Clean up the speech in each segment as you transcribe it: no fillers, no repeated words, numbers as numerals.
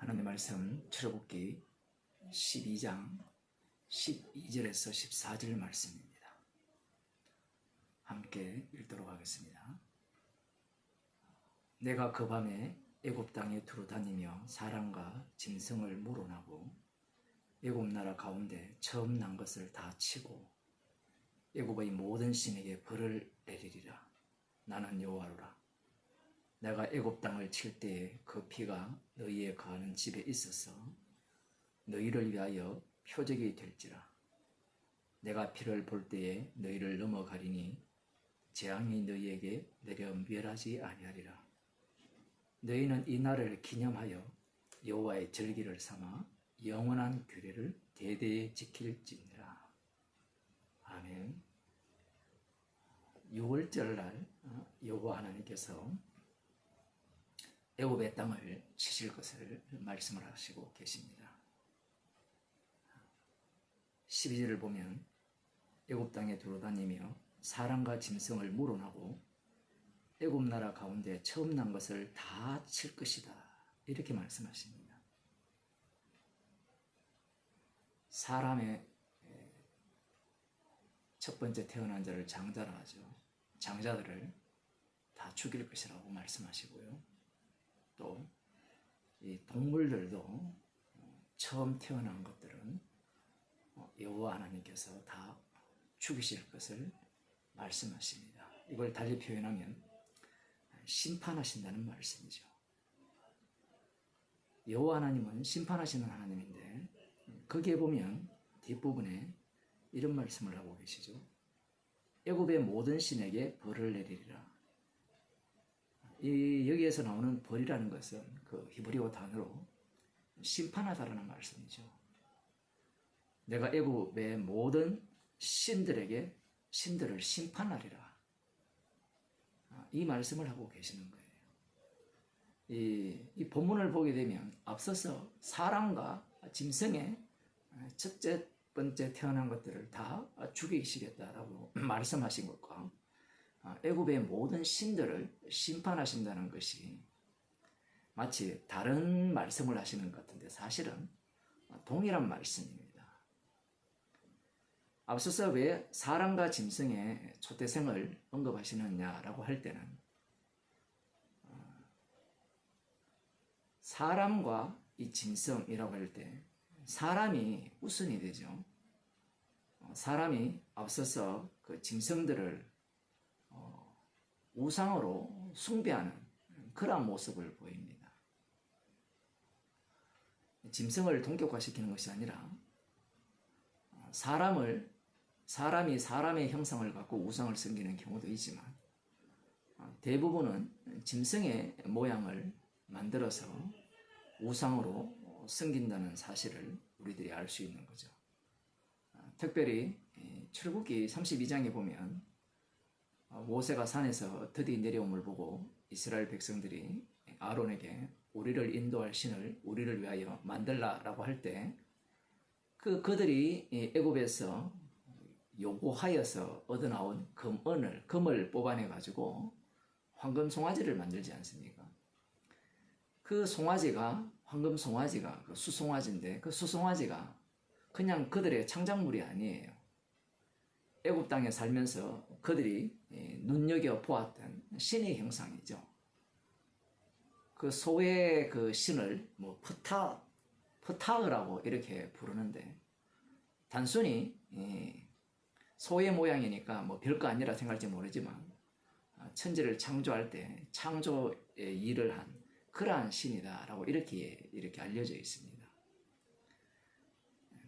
하나님의 말씀 출애굽기 12장 12절에서 14절 말씀입니다. 함께 읽도록 하겠습니다. 내가 그 밤에 애굽 땅에 두루 다니며 사람과 짐승을 물어나고 애굽 나라 가운데 처음 난 것을 다 치고 애굽의 모든 신에게 벌을 내리리라. 나는 여호와로라. 내가 애굽 땅을 칠 때에 그 피가 너희의 거하는 집에 있어서 너희를 위하여 표적이 될지라. 내가 피를 볼 때에 너희를 넘어가리니 재앙이 너희에게 내려 멸하지 아니하리라. 너희는 이 날을 기념하여 여호와의 절기를 삼아 영원한 규례를 대대에 지킬지니라. 아멘. 6월절 날 여호와 하나님께서 애굽의 땅을 치실 것을 말씀을 하시고 계십니다. 12절을 보면 애굽 땅에 돌아다니며 사람과 짐승을 물어나고 애굽 나라 가운데 처음 난 것을 다 칠 것이다, 이렇게 말씀하십니다. 사람의 첫 번째 태어난 자를 장자라 하죠. 장자들을 다 죽일 것이라고 말씀하시고요. 또 이 동물들도 처음 태어난 것들은 여호와 하나님께서 다 죽이실 것을 말씀하십니다. 이걸 달리 표현하면 심판하신다는 말씀이죠. 여호와 하나님은 심판하시는 하나님인데 거기에 보면 뒷부분에 이런 말씀을 하고 계시죠. 애굽의 모든 신에게 벌을 내리리라. 여기에서 나오는 벌이라는 것은 그 히브리어 단어로 심판하다라는 말씀이죠. 내가 애굽의 모든 신들에게 신들을 심판하리라. 이 말씀을 하고 계시는 거예요. 이 본문을 보게 되면 앞서서 사람과 짐승의 첫째 번째 태어난 것들을 다 죽이시겠다라고 말씀하신 것과 애굽의 모든 신들을 심판하신다는 것이 마치 다른 말씀을 하시는 것 같은데 사실은 동일한 말씀입니다. 앞서서 왜 사람과 짐승의 초태생을 언급하시느냐라고 할 때는 사람과 이 짐승이라고 할 때 사람이 우선이 되죠. 사람이 앞서서 그 짐승들을 우상으로 숭배하는 그러한 모습을 보입니다. 짐승을 동격화시키는 것이 아니라 사람이 사람의 형상을 갖고 우상을 섬기는 경우도 있지만 대부분은 짐승의 모양을 만들어서 우상으로 섬긴다는 사실을 우리들이 알 수 있는 거죠. 특별히 출애굽기 32장에 보면 모세가 산에서 드디어 내려옴을 보고 이스라엘 백성들이 아론에게 우리를 인도할 신을 우리를 위하여 만들라라고 할 때 그들이 애굽에서 요구하여서 얻어나온 금을 뽑아내 가지고 황금 송아지를 만들지 않습니까? 그 송아지가 황금 송아지가 그 수송아지인데 그 수송아지가 그냥 그들의 창작물이 아니에요. 애굽 땅에 살면서 그들이 눈여겨 보았던 신의 형상이죠. 그 소의 그 신을 뭐 프타흐라고 이렇게 부르는데 단순히 소의 모양이니까 뭐 별거 아니라 생각할지 모르지만 천지를 창조할 때 창조의 일을 한 그러한 신이다라고 이렇게 알려져 있습니다.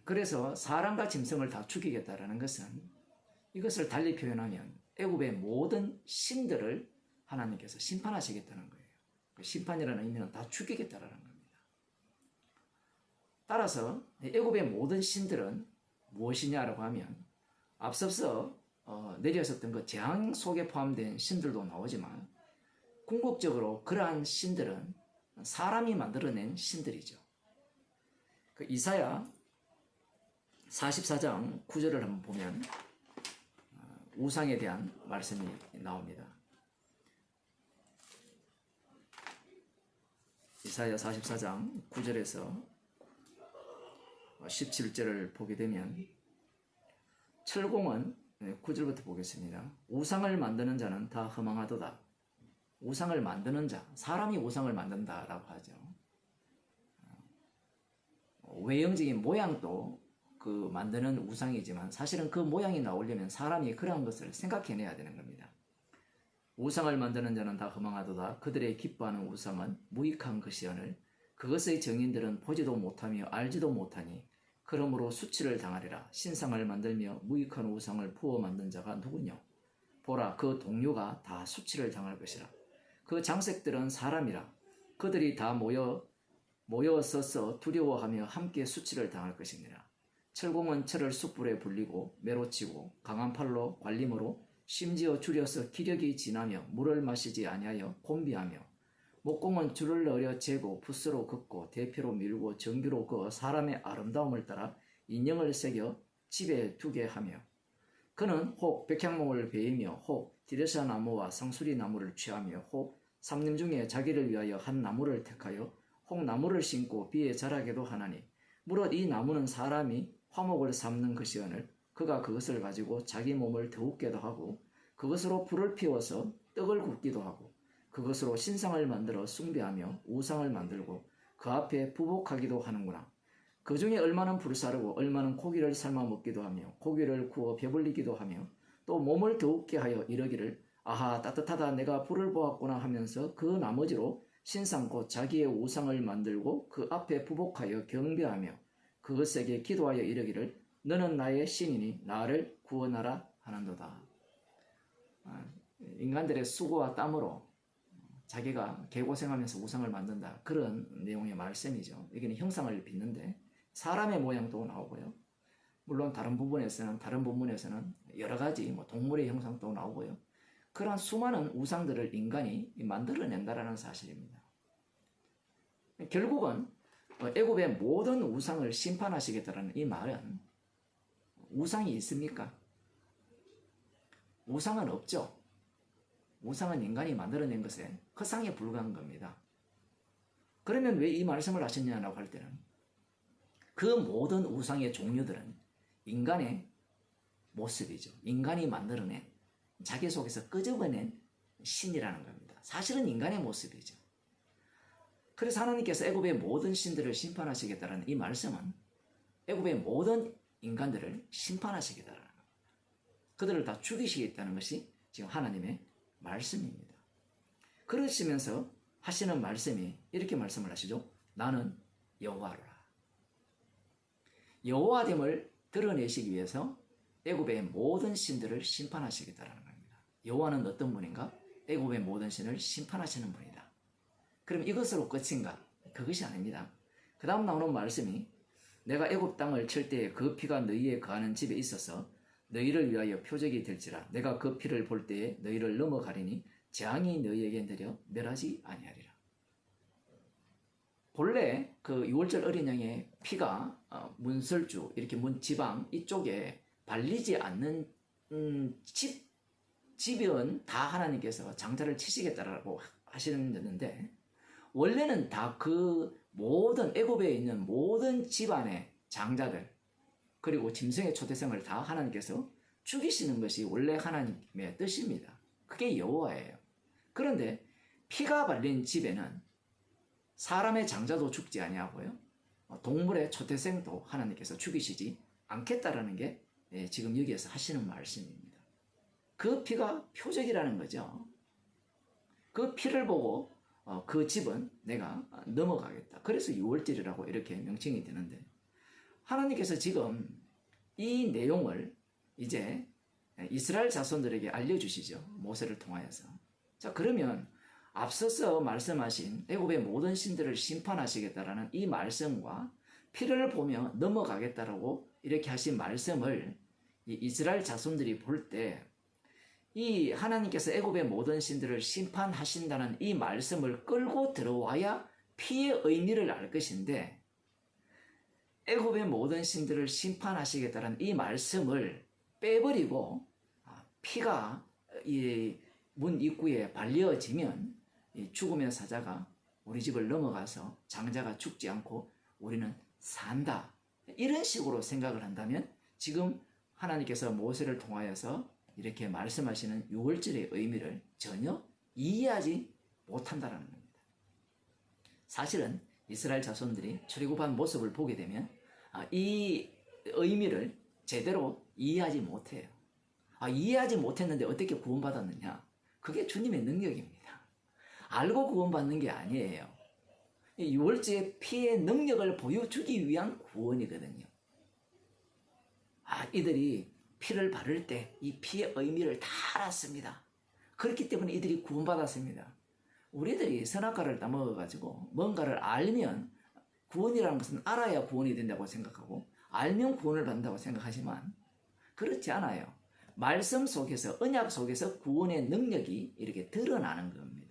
그래서 사람과 짐승을 다 죽이겠다라는 것은 이것을 달리 표현하면 애굽의 모든 신들을 하나님께서 심판하시겠다는 거예요. 그 심판이라는 의미는 다 죽이겠다라는 겁니다. 따라서 애굽의 모든 신들은 무엇이냐라고 하면 앞서서 내려섰던 그 재앙 속에 포함된 신들도 나오지만 궁극적으로 그러한 신들은 사람이 만들어낸 신들이죠. 그 이사야 44장 9절을 한번 보면 우상에 대한 말씀이 나옵니다. 이사야 44장 9절에서 17절을 보게 되면 철공은 9절부터 보겠습니다. 우상을 만드는 자는 다 허망하도다. 우상을 만드는 자, 사람이 우상을 만든다라고 하죠. 외형적인 모양도 그 만드는 우상이지만 사실은 그 모양이 나오려면 사람이 그러한 것을 생각해내야 되는 겁니다. 우상을 만드는 자는 다 허망하도다. 그들의 기뻐하는 우상은 무익한 것이오늘 그것의 정인들은 보지도 못하며 알지도 못하니 그러므로 수치를 당하리라. 신상을 만들며 무익한 우상을 부어 만든 자가 누구뇨? 보라, 그 동료가 다 수치를 당할 것이라. 그 장색들은 사람이라. 그들이 다 모여서서 두려워하며 함께 수치를 당할 것이니라. 철공은 철을 숯불에 불리고 매로치고 강한 팔로 관림으로 심지어 줄여서 기력이 지나며 물을 마시지 아니하여 곤비하며 목공은 줄을 넣으려 재고 붓으로 긋고 대표로 밀고 정규로 그어 사람의 아름다움을 따라 인형을 새겨 집에 두게 하며 그는 혹 백향목을 베이며 혹 디레사 나무와 상수리 나무를 취하며 혹 삼림 중에 자기를 위하여 한 나무를 택하여 혹 나무를 심고 비에 자라게도 하나니 무릇 이 나무는 사람이 화목을 삼는 것이오늘 그가 그것을 가지고 자기 몸을 더웁게도 하고 그것으로 불을 피워서 떡을 굽기도 하고 그것으로 신상을 만들어 숭배하며 우상을 만들고 그 앞에 부복하기도 하는구나. 그 중에 얼마는 불사르고 얼마는 고기를 삶아 먹기도 하며 고기를 구워 배불리기도 하며 또 몸을 더웁게 하여 이러기를 아하 따뜻하다 내가 불을 보았구나 하면서 그 나머지로 신상 곧 자기의 우상을 만들고 그 앞에 부복하여 경배하며 그것에게 기도하여 이르기를 너는 나의 신이니 나를 구원하라 하는도다. 인간들의 수고와 땀으로 자기가 개고생하면서 우상을 만든다. 그런 내용의 말씀이죠. 여기는 형상을 빚는데 사람의 모양도 나오고요. 물론 다른 부분에서는 여러 가지 동물의 형상도 나오고요. 그러한 수많은 우상들을 인간이 만들어낸다라는 사실입니다. 결국은 애굽의 모든 우상을 심판하시겠다라는 이 말은 우상이 있습니까? 우상은 없죠. 우상은 인간이 만들어낸 것에 허상에 불과한 겁니다. 그러면 왜 이 말씀을 하셨냐라고 할 때는 그 모든 우상의 종류들은 인간의 모습이죠. 인간이 만들어낸 자기 속에서 끄집어낸 신이라는 겁니다. 사실은 인간의 모습이죠. 그래서 하나님께서 애굽의 모든 신들을 심판하시겠다는 이 말씀은 애굽의 모든 인간들을 심판하시겠다는 겁니다. 그들을 다 죽이시겠다는 것이 지금 하나님의 말씀입니다. 그러시면서 하시는 말씀이 이렇게 말씀을 하시죠. 나는 여호와라. 여호와됨을 드러내시기 위해서 애굽의 모든 신들을 심판하시겠다는 겁니다. 여호와는 어떤 분인가? 애굽의 모든 신을 심판하시는 분이다. 그럼 이것으로 끝인가? 그것이 아닙니다. 그 다음 나오는 말씀이 내가 애굽 땅을 칠 때에 그 피가 너희에 거하는 집에 있어서 너희를 위하여 표적이 될지라. 내가 그 피를 볼 때에 너희를 넘어가리니 재앙이 너희에게 내려 멸하지 아니하리라. 본래 그 6월절 어린 양의 피가 문설주 이렇게 문지방 이쪽에 발리지 않는 집은 다 하나님께서 장자를 치시겠다라고 하시는데 원래는 다 그 모든 애굽에 있는 모든 집안의 장자들 그리고 짐승의 초태생을 다 하나님께서 죽이시는 것이 원래 하나님의 뜻입니다. 그게 여호와예요. 그런데 피가 발린 집에는 사람의 장자도 죽지 아니하고요. 동물의 초태생도 하나님께서 죽이시지 않겠다라는 게 지금 여기에서 하시는 말씀입니다. 그 피가 표적이라는 거죠. 그 피를 보고 그 집은 내가 넘어가겠다. 그래서 6월절이라고 이렇게 명칭이 되는데 하나님께서 지금 이 내용을 이제 이스라엘 자손들에게 알려주시죠. 모세를 통하여서. 자, 그러면 앞서서 말씀하신 애굽의 모든 신들을 심판하시겠다라는 이 말씀과 피를 보며 넘어가겠다라고 이렇게 하신 말씀을 이스라엘 자손들이 볼 때 이 하나님께서 애굽의 모든 신들을 심판하신다는 이 말씀을 끌고 들어와야 피의 의미를 알 것인데 애굽의 모든 신들을 심판하시겠다는 이 말씀을 빼버리고 피가 이 문 입구에 발려지면 이 죽음의 사자가 우리 집을 넘어가서 장자가 죽지 않고 우리는 산다. 이런 식으로 생각을 한다면 지금 하나님께서 모세를 통하여서 이렇게 말씀하시는 유월절의 의미를 전혀 이해하지 못한다는 겁니다. 사실은 이스라엘 자손들이 출애굽한 모습을 보게 되면 이 의미를 제대로 이해하지 못해요. 이해하지 못했는데 어떻게 구원받았느냐? 그게 주님의 능력입니다. 알고 구원받는 게 아니에요. 이 유월절의 피의 능력을 보여주기 위한 구원이거든요. 이들이 피를 바를 때 이 피의 의미를 다 알았습니다. 그렇기 때문에 이들이 구원받았습니다. 우리들이 선악과를 따먹어가지고 뭔가를 알면 구원이라는 것은 알아야 구원이 된다고 생각하고 알면 구원을 받는다고 생각하지만 그렇지 않아요. 말씀 속에서 언약 속에서 구원의 능력이 이렇게 드러나는 겁니다.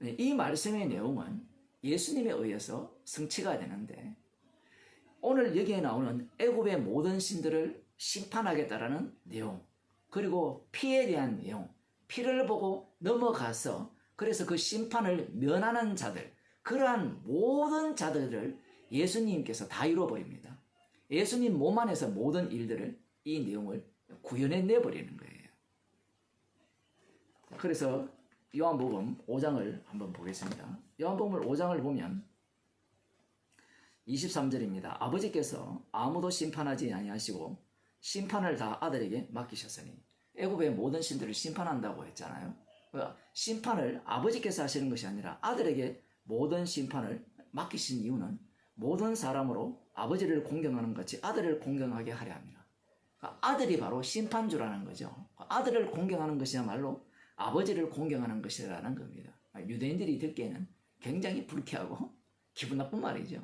이 말씀의 내용은 예수님에 의해서 성취가 되는데 오늘 여기에 나오는 애굽의 모든 신들을 심판하겠다라는 내용 그리고 피에 대한 내용 피를 보고 넘어가서 그래서 그 심판을 면하는 자들 그러한 모든 자들을 예수님께서 다 이루어버립니다. 예수님 몸 안에서 모든 일들을 이 내용을 구현해 내버리는 거예요. 그래서 요한복음 5장을 한번 보겠습니다. 요한복음 5장을 보면 23절입니다. 아버지께서 아무도 심판하지 아니하시고 심판을 다 아들에게 맡기셨으니 애굽의 모든 신들을 심판한다고 했잖아요. 심판을 아버지께서 하시는 것이 아니라 아들에게 모든 심판을 맡기신 이유는 모든 사람으로 아버지를 공경하는 것 같이 아들을 공경하게 하려 합니다. 아들이 바로 심판주라는 거죠. 아들을 공경하는 것이야말로 아버지를 공경하는 것이라는 겁니다. 유대인들이 듣기에는 굉장히 불쾌하고 기분 나쁜 말이죠.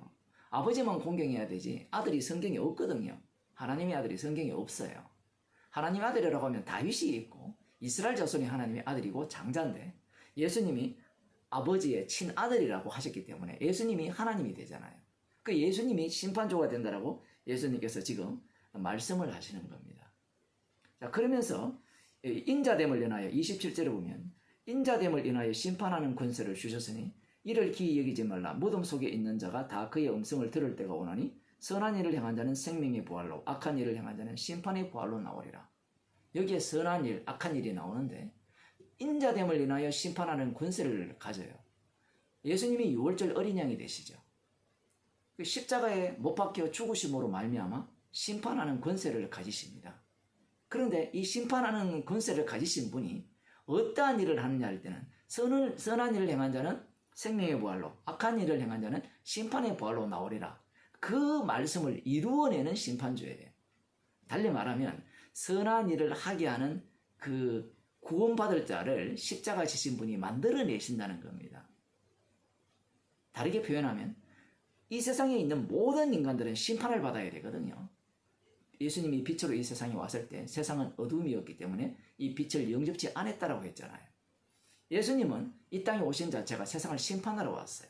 아버지만 공경해야 되지 아들이 성경에 없거든요. 하나님의 아들이 성경에 없어요. 하나님의 아들이라고 하면 다윗이 있고 이스라엘 자손이 하나님의 아들이고 장자인데 예수님이 아버지의 친아들이라고 하셨기 때문에 예수님이 하나님이 되잖아요. 그 예수님이 심판주가 된다라고 예수님께서 지금 말씀을 하시는 겁니다. 자, 그러면서 인자됨을 인하여 27절에 보면 인자됨을 인하여 심판하는 권세를 주셨으니 이를 기이 여기지 말라. 무덤 속에 있는 자가 다 그의 음성을 들을 때가 오나니 선한 일을 행한 자는 생명의 부활로 악한 일을 행한 자는 심판의 부활로 나오리라. 여기에 선한 일, 악한 일이 나오는데 인자됨을 인하여 심판하는 권세를 가져요. 예수님이 유월절 어린 양이 되시죠. 십자가에 못 박혀 죽으심으로 말미암아 심판하는 권세를 가지십니다. 그런데 이 심판하는 권세를 가지신 분이 어떠한 일을 하느냐 할 때는 선한 일을 행한 자는 생명의 부활로 악한 일을 행한 자는 심판의 부활로 나오리라. 그 말씀을 이루어내는 심판주예요. 달리 말하면 선한 일을 하게 하는 그 구원받을 자를 십자가 지신 분이 만들어내신다는 겁니다. 다르게 표현하면 이 세상에 있는 모든 인간들은 심판을 받아야 되거든요. 예수님이 빛으로 이 세상에 왔을 때 세상은 어둠이었기 때문에 이 빛을 영접치 않았다라고 했잖아요. 예수님은 이 땅에 오신 자체가 세상을 심판하러 왔어요.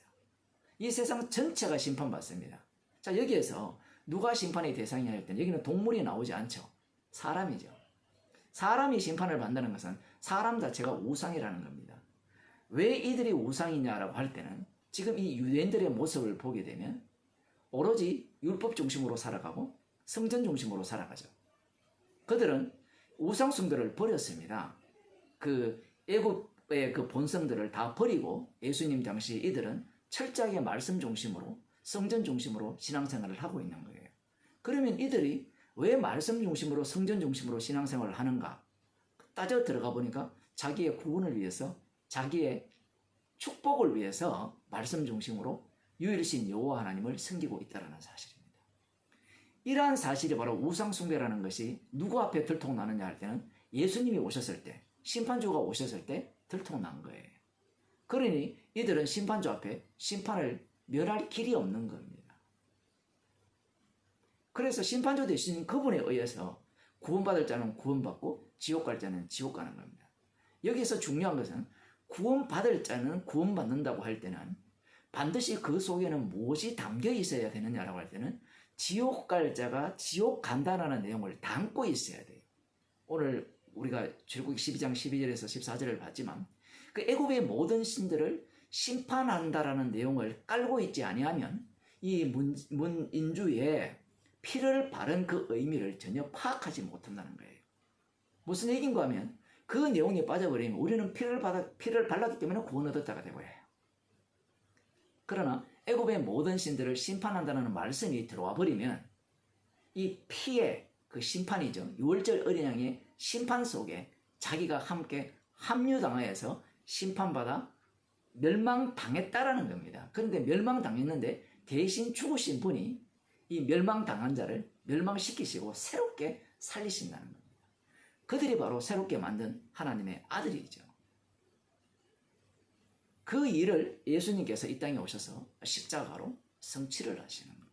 이 세상 전체가 심판받습니다. 자, 여기에서 누가 심판의 대상이냐 할 때는 여기는 동물이 나오지 않죠. 사람이죠. 사람이 심판을 받는다는 것은 사람 자체가 우상이라는 겁니다. 왜 이들이 우상이냐라고 할 때는 지금 이 유대인들의 모습을 보게 되면 오로지 율법 중심으로 살아가고 성전 중심으로 살아가죠. 그들은 우상 숭배를 버렸습니다. 그 애굽의 그 본성들을 다 버리고 예수님 당시 이들은 철저하게 말씀 중심으로 성전 중심으로 신앙생활을 하고 있는 거예요. 그러면 이들이 왜 말씀 중심으로 성전 중심으로 신앙생활을 하는가? 따져 들어가 보니까 자기의 구원을 위해서 자기의 축복을 위해서 말씀 중심으로 유일신 여호와 하나님을 섬기고 있다는 사실입니다. 이러한 사실이 바로 우상 숭배라는 것이 누구 앞에 들통나느냐 할 때는 예수님이 오셨을 때 심판주가 오셨을 때 들통난 거예요. 그러니 이들은 심판주 앞에 심판을 면할 길이 없는 겁니다. 그래서 심판주 되신 그분에 의해서 구원받을 자는 구원받고 지옥 갈 자는 지옥 가는 겁니다. 여기서 중요한 것은 구원받을 자는 구원받는다고 할 때는 반드시 그 속에는 무엇이 담겨 있어야 되느냐라고 할 때는 지옥 갈 자가 지옥 간다라는 내용을 담고 있어야 돼요. 오늘 우리가 출애굽기 12장 12절에서 14절을 봤지만 그 애굽의 모든 신들을 심판한다라는 내용을 깔고 있지 아니하면 이 문인주의 피를 바른 그 의미를 전혀 파악하지 못한다는 거예요. 무슨 얘기인가 하면 그 내용에 빠져버리면 우리는 피를 발랐기 때문에 구원 얻었다가 되고요. 그러나 애굽의 모든 신들을 심판한다는 말씀이 들어와 버리면 이 피의 그 심판이죠. 유월절 어린 양의 심판 속에 자기가 함께 합류당하여서 심판받아 멸망당했다라는 겁니다. 그런데 멸망당했는데 대신 죽으신 분이 이 멸망당한 자를 멸망시키시고 새롭게 살리신다는 겁니다. 그들이 바로 새롭게 만든 하나님의 아들이죠. 그 일을 예수님께서 이 땅에 오셔서 십자가로 성취를 하시는 겁니다.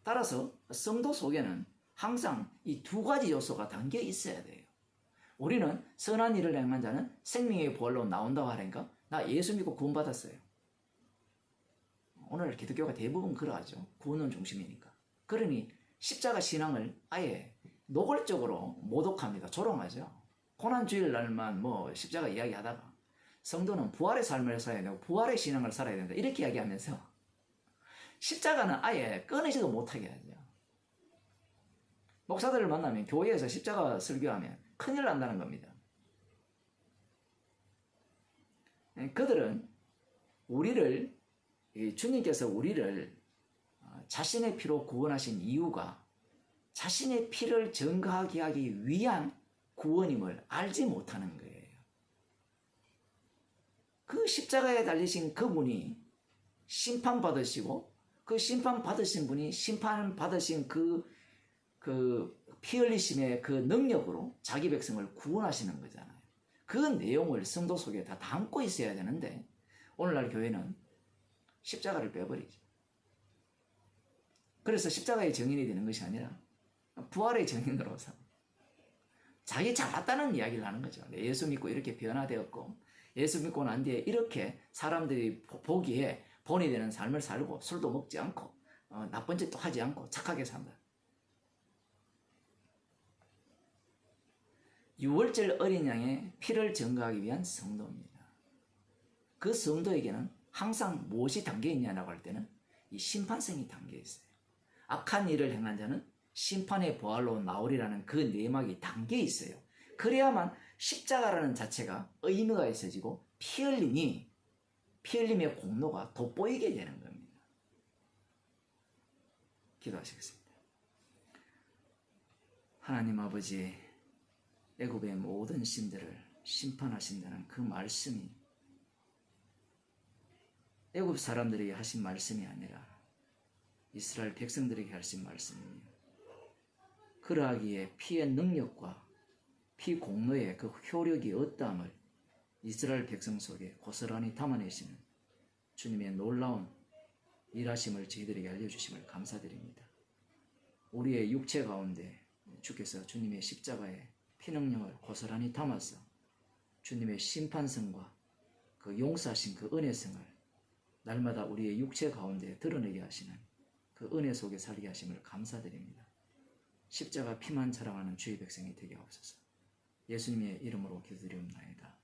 따라서 성도 속에는 항상 이 두 가지 요소가 담겨 있어야 돼요. 우리는 선한 일을 행한 자는 생명의 부활로 나온다고 하니까 나 예수 믿고 구원받았어요. 오늘 기독교가 대부분 그러하죠. 구원은 중심이니까. 그러니 십자가 신앙을 아예 노골적으로 모독합니다. 조롱하죠. 고난주일 날만 뭐 십자가 이야기하다가 성도는 부활의 삶을 살아야 되고 부활의 신앙을 살아야 된다. 이렇게 이야기하면서 십자가는 아예 꺼내지도 못하게 하죠. 목사들을 만나면 교회에서 십자가 설교하면 큰일 난다는 겁니다. 그들은 우리를 주님께서 우리를 자신의 피로 구원하신 이유가 자신의 피를 증거하게 하기 위한 구원임을 알지 못하는 거예요. 그 십자가에 달리신 그분이 심판받으시고 그 심판받으신 분이 심판받으신 그 피 흘리심의 그 능력으로 자기 백성을 구원하시는 거잖아요. 그 내용을 성도 속에 다 담고 있어야 되는데 오늘날 교회는 십자가를 빼버리죠. 그래서 십자가의 증인이 되는 것이 아니라 부활의 증인으로서 자기 잘났다는 이야기를 하는 거죠. 예수 믿고 이렇게 변화되었고 예수 믿고 난 뒤에 이렇게 사람들이 보기에 본이 되는 삶을 살고 술도 먹지 않고 나쁜 짓도 하지 않고 착하게 산다. 유월절 어린 양의 피를 증거하기 위한 성도입니다. 그 성도에게는 항상 무엇이 담겨 있냐라고 할 때는 이 심판성이 담겨 있어요. 악한 일을 행한 자는 심판의 부활로 나오리라는 그 내막이 담겨 있어요. 그래야만 십자가라는 자체가 의미가 있어지고 피 흘림의 공로가 돋보이게 되는 겁니다. 기도하시겠습니다. 하나님 아버지, 애굽의 모든 신들을 심판하신다는 그 말씀이 애굽 사람들에게 하신 말씀이 아니라 이스라엘 백성들에게 하신 말씀이며 그러하기에 피의 능력과 피 공로의 그 효력이 어떠함을 이스라엘 백성 속에 고스란히 담아내시는 주님의 놀라운 일하심을 저희들에게 알려주심을 감사드립니다. 우리의 육체 가운데 주께서 주님의 십자가의 피 능력을 고스란히 담아서 주님의 심판성과 그 용서하신 그 은혜성을 날마다 우리의 육체 가운데 드러내게 하시는 그 은혜 속에 살게 하심을 감사드립니다. 십자가 피만 자랑하는 주의 백성이 되게 하옵소서. 예수님의 이름으로 기도드리옵나이다.